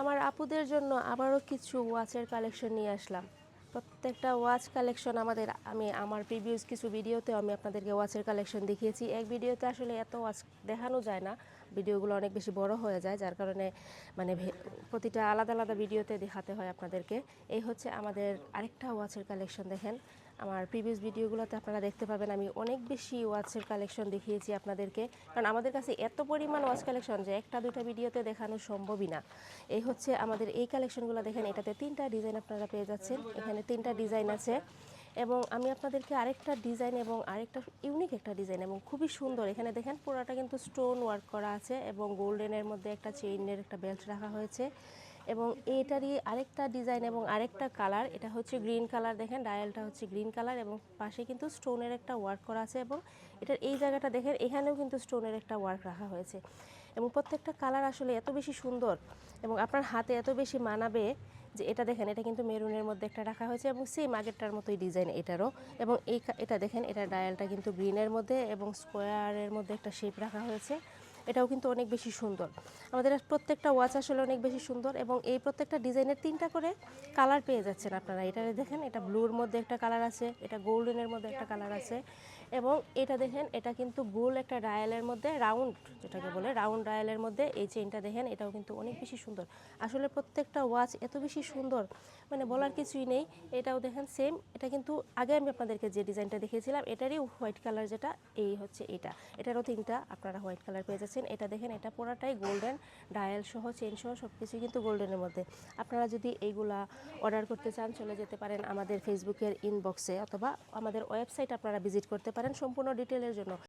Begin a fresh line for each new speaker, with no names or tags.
আমার আপুদের জন্য আবারও কিছু ওয়াচের কালেকশন নিয়ে আসলাম। প্রত্যেকটা ওয়াচ কালেকশন আমি আমার প্রিভিয়াস কিছু ভিডিওতে আমি আপনাদেরকে ওয়াচের কালেকশন দেখিয়েছি। এক ভিডিওতে আসলে এত ওয়াচ দেখানো যায় না, ভিডিওগুলো অনেক বেশি বড় হয়ে যায়, যার কারণে মানে প্রতিটা আলাদা আলাদা ভিডিওতে দেখাতে হয় আপনাদেরকে। এই হচ্ছে আমাদের আরেকটা ওয়াচের কালেকশন। দেখেন, আমার প্রিভিয়াস ভিডিওগুলোতে আপনারা দেখতে পাবেন আমি অনেক বেশি ওয়াচের কালেকশন দেখিয়েছি আপনাদেরকে, কারণ আমাদের কাছে এত পরিমাণ ওয়াচ কালেকশন যে একটা দুইটা ভিডিওতে দেখানো সম্ভবই না। এই হচ্ছে আমাদের এই কালেকশনগুলো। দেখেন, এটাতে 3টা ডিজাইন আপনারা পেয়ে যাচ্ছেন। এখানে 3টা ডিজাইন আছে এবং আমি আপনাদেরকে আরেকটা ডিজাইন এবং আরেকটা ইউনিক একটা ডিজাইন এবং খুবই সুন্দর। এখানে দেখেন পুরোটা কিন্তু স্টোন ওয়ার্ক করা আছে এবং গোল্ডেনের মধ্যে একটা চেইনের একটা বেল্ট রাখা হয়েছে এবং এটারই আরেকটা ডিজাইন এবং আরেকটা কালার, এটা হচ্ছে গ্রিন কালার। দেখেন, ডায়ালটা হচ্ছে গ্রিন কালার এবং পাশে কিন্তু স্টোনের একটা ওয়ার্ক করা আছে এবং এটার এই জায়গাটা দেখেন, এখানেও কিন্তু স্টোনের একটা ওয়ার্ক রাখা হয়েছে এবং প্রত্যেকটা কালার আসলে এত বেশি সুন্দর এবং আপনার হাতে এত বেশি মানাবে যে এটা দেখেন, এটা কিন্তু মেরুনের মধ্যে একটা রাখা হয়েছে এবং সেম আগেরটার মতোই ডিজাইন এটারও। এবং এটা দেখেন, এটা ডায়ালটা কিন্তু গ্রিনের মধ্যে এবং স্কোয়ারের মধ্যে একটা শেপ রাখা হয়েছে। এটাও কিন্তু অনেক বেশি সুন্দর। আমাদের প্রত্যেকটা ওয়াচ আসলে অনেক বেশি সুন্দর এবং এই প্রত্যেকটা ডিজাইনের 3টা করে কালার পেয়ে যাচ্ছেন আপনারা। এটা দেখেন, এটা ব্লুর মধ্যে একটা কালার আছে, এটা গোল্ডেনের মধ্যে একটা কালার আছে এবং এটা দেখেন, এটা কিন্তু গোল একটা ডায়ালের মধ্যে রাউন্ড, যেটাকে বলে রাউন্ড ডায়ালের মধ্যে এই চেইনটা দেখেন, এটাও কিন্তু অনেক বেশি সুন্দর। আসলে প্রত্যেকটা ওয়াচ এত বেশি সুন্দর, মানে বলার কিছুই নেই। এটাও দেখেন সেম, এটা কিন্তু আগে আমি আপনাদেরকে যে ডিজাইনটা দেখিয়েছিলাম এটারই হোয়াইট কালার, যেটা এই হচ্ছে এটারও 3টা আপনারা হোয়াইট কালার পেয়ে যাচ্ছেন। এটা দেখেন, এটা পুরাটাই গোল্ডেন, ডায়াল সহ চেইন সহ সব কিছুই কিন্তু গোল্ডেনের মধ্যে। আপনারা যদি এইগুলা অর্ডার করতে চান চলে যেতে পারেন আমাদের ফেসবুকের ইনবক্সে অথবা আমাদের ওয়েবসাইট আপনারা ভিজিট করতে পারেন সম্পূর্ণ ডিটেলের জন্য।